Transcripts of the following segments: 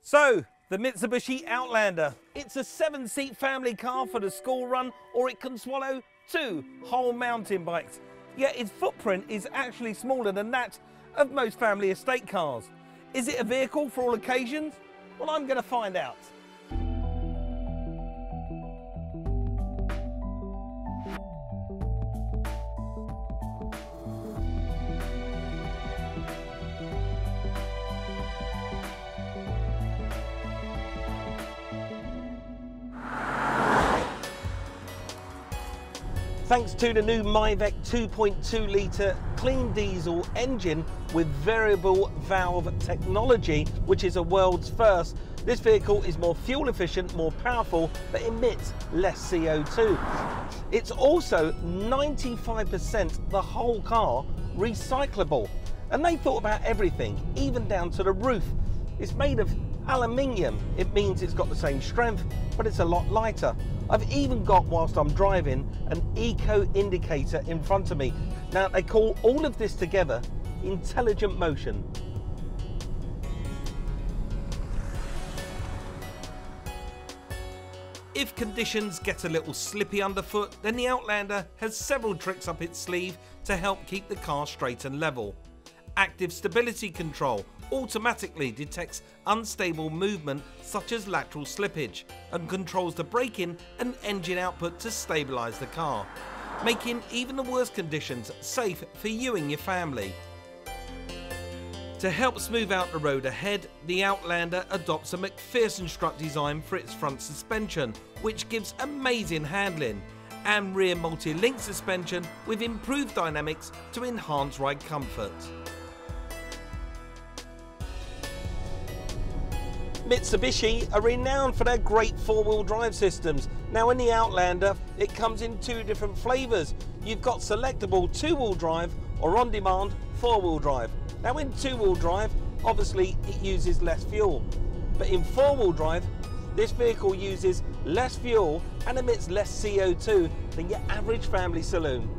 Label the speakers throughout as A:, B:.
A: So, the Mitsubishi Outlander. It's a 7-seat family car for the school run, or it can swallow 2 whole mountain bikes. Yet its footprint is actually smaller than that of most family estate cars. Is it a vehicle for all occasions? Well, I'm going to find out. Thanks to the new MyVec 2.2 litre clean diesel engine with variable valve technology, which is a world's first, this vehicle is more fuel efficient, more powerful, but emits less CO2. It's also 95% the whole car recyclable. And they thought about everything, even down to the roof. It's made of aluminium. It means it's got the same strength, but it's a lot lighter. I've even got, whilst I'm driving, an eco indicator in front of me. Now, they call all of this together intelligent motion. If conditions get a little slippy underfoot, then the Outlander has several tricks up its sleeve to help keep the car straight and level. Active stability control automatically detects unstable movement such as lateral slippage and controls the braking and engine output to stabilise the car, making even the worst conditions safe for you and your family. To help smooth out the road ahead, the Outlander adopts a McPherson strut design for its front suspension, which gives amazing handling, and rear multi-link suspension with improved dynamics to enhance ride comfort. Mitsubishi are renowned for their great 4-wheel drive systems. Now in the Outlander, it comes in 2 different flavours. You've got selectable 2-wheel drive or on-demand 4-wheel drive. Now in 2-wheel drive, obviously it uses less fuel. But in 4-wheel drive, this vehicle uses less fuel and emits less CO2 than your average family saloon.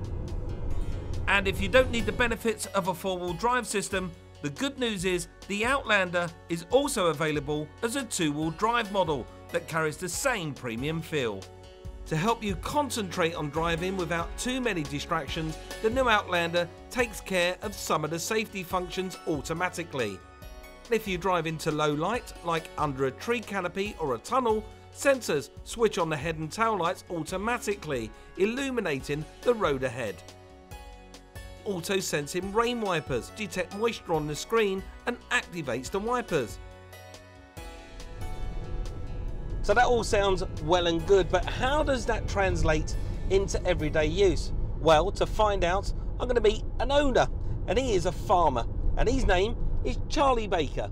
A: And if you don't need the benefits of a 4-wheel drive system, the good news is the Outlander is also available as a 2-wheel drive model that carries the same premium feel. To help you concentrate on driving without too many distractions, the new Outlander takes care of some of the safety functions automatically. If you drive into low light, like under a tree canopy or a tunnel, sensors switch on the head and tail lights automatically, illuminating the road ahead. Auto-sensing rain wipers detect moisture on the screen and activates the wipers. So that all sounds well and good, but how does that translate into everyday use? Well, to find out, I'm going to meet an owner, and he is a farmer, and his name is Charlie Baker.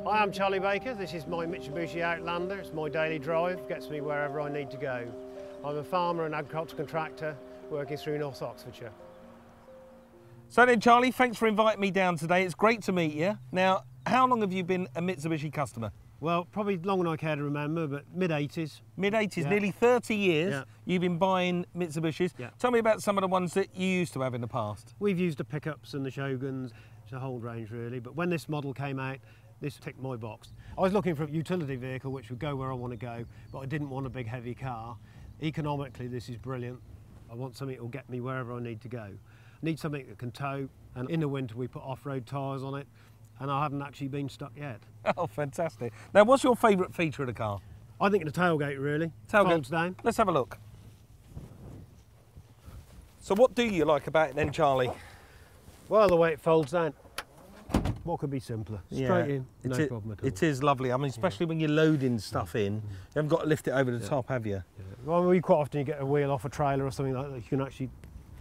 B: Hi, I'm Charlie Baker. This is my Mitsubishi Outlander. It's my daily drive, gets me wherever I need to go. I'm a farmer and agricultural contractor working through North Oxfordshire.
A: So then, Charlie, thanks for inviting me down today. It's great to meet you. Now, how long have you been a Mitsubishi customer?
B: Well, probably longer than I care to remember, but mid-80s.
A: Mid-80s,
B: Yeah.
A: nearly 30 years
B: Yeah.
A: you've been buying Mitsubishis.
B: Yeah.
A: Tell me about some of the ones that you used to have in the past.
B: We've used the pickups and the Shoguns. It's a whole range, really. But when this model came out, this ticked my box. I was looking for a utility vehicle which would go where I want to go, but I didn't want a big heavy car. Economically, this is brilliant. I want something that will get me wherever I need to go. I need something that can tow, and in the winter we put off-road tyres on it, and I haven't actually been stuck yet.
A: Oh, fantastic. Now, what's your favourite feature of the car?
B: I think the tailgate, really.
A: Tailgate.
B: Folds down.
A: Let's have a look. So what do you like about it then, Charlie?
B: Well, the way it folds down. What could be simpler? Straight in, no problem at all.
A: It is lovely. I mean, especially when you're loading stuff in, you haven't got to lift it over the top, have you?
B: Yeah. Well, quite often you get a wheel off a trailer or something like that, you can actually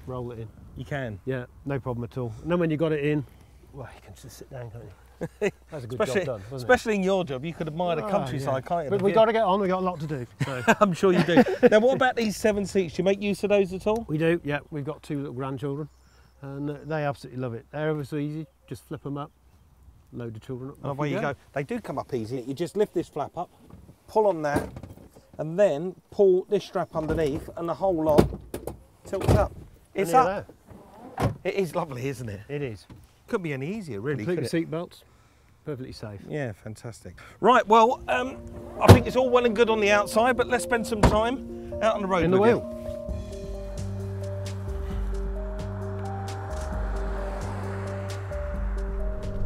B: roll it in.
A: You can?
B: Yeah, no problem at all. And then when you got it in, well, you can just sit down, can't you? That's a good job done, wasn't
A: especially in your job, you could admire the countryside, can't you?
B: But we've got to get on, we've got a lot to do. So.
A: I'm sure you do. Now, what about these 7 seats? Do you make use of those at all?
B: We do, yeah. We've got 2 little grandchildren, and they absolutely love it. They're ever so easy, just flip them up, load the children up.
A: And away you go. They do come up easy. You just lift this flap up, pull on that, and then pull this strap underneath, and the whole lot tilts up. It's up. It is lovely, isn't it?
B: It is.
A: Couldn't be any easier, really.
B: Completely seat belts, perfectly safe.
A: Yeah, fantastic. Right, well, I think it's all well and good on the outside, but let's spend some time out on the road
B: in the
A: with you.
B: wheel.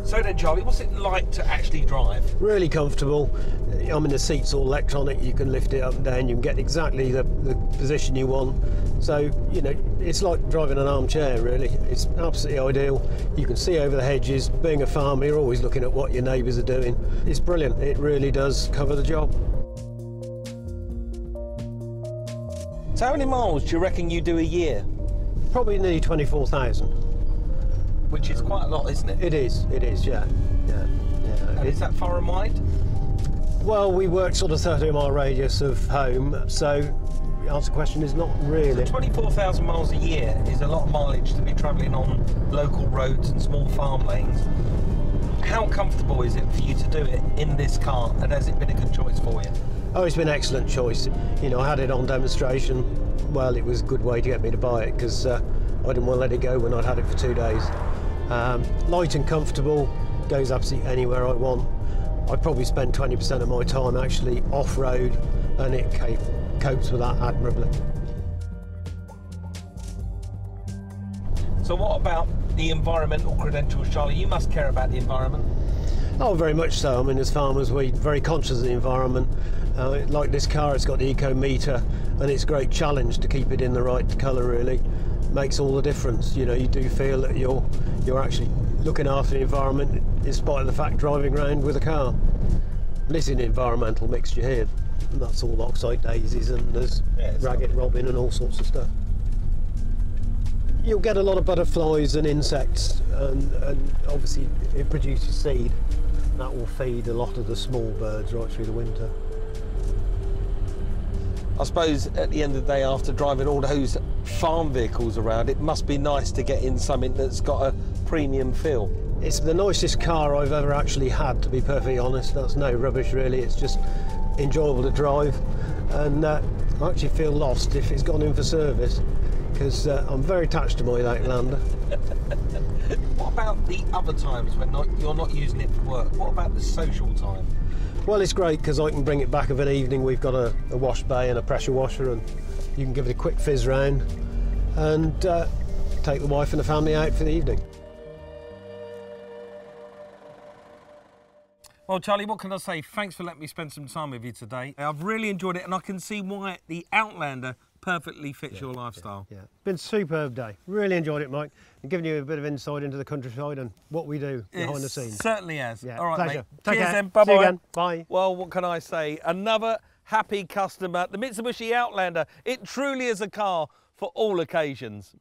A: So then, Charlie, what's it like to actually drive?
B: Really comfortable. I mean, the seat's all electronic. You can lift it up and down. You can get exactly the position you want. So, you know, it's like driving an armchair, really. It's absolutely ideal. You can see over the hedges. Being a farmer, you're always looking at what your neighbours are doing. It's brilliant. It really does cover the job.
A: So how many miles do you reckon you do a year?
B: Probably nearly 24,000.
A: Which is quite a lot, isn't it?
B: It is, yeah.
A: And is that far and wide?
B: Well, we work sort of 30-mile radius of home, so the answer to the question is not really.
A: So 24,000 miles a year is a lot of mileage to be travelling on local roads and small farm lanes. How comfortable is it for you to do it in this car, and has it been a good choice for you?
B: Oh, it's been an excellent choice. You know, I had it on demonstration. Well, it was a good way to get me to buy it, because I didn't want to let it go when I'd had it for 2 days. Light and comfortable, goes absolutely anywhere I want. I probably spend 20% of my time actually off-road, and it copes with that admirably.
A: So what about the environmental credentials, Charlie? You must care about the environment.
B: Oh, very much so. I mean, as farmers, we're very conscious of the environment. Like this car, it's got the eco meter, and it's a great challenge to keep it in the right colour, really. Makes all the difference. You know, you do feel that you're actually looking after the environment in spite of the fact driving around with a car. This is an environmental mixture here, and that's all oxide daisies, and there's ragged robin and all sorts of stuff. You'll get a lot of butterflies and insects, and obviously it produces seed. That will feed a lot of the small birds right through the winter.
A: I suppose at the end of the day, after driving all those farm vehicles around, it must be nice to get in something that's got a premium feel.
B: It's the nicest car I've ever actually had, to be perfectly honest. That's no rubbish, really. It's just enjoyable to drive, and I actually feel lost if it's gone in for service, because I'm very attached to my Outlander.
A: What about the other times when you're not using it for work? What about the social time?
B: Well, it's great because I can bring it back of an evening. We've got a wash bay and a pressure washer, and you can give it a quick fizz round and take the wife and the family out for the evening.
A: Well, Charlie, what can I say? Thanks for letting me spend some time with you today. I've really enjoyed it, and I can see why the Outlander perfectly fits your lifestyle.
B: Yeah. Been a superb day. Really enjoyed it, Mike, and giving you a bit of insight into the countryside and what we do behind the scenes.
A: Certainly has.
B: Yeah.
A: All right,
B: Pleasure.
A: mate.
B: Take
A: Cheers
B: care.
A: then. Bye-bye.
B: See you again. Bye.
A: Well, what can I say? Another happy customer. The Mitsubishi Outlander. It truly is a car for all occasions.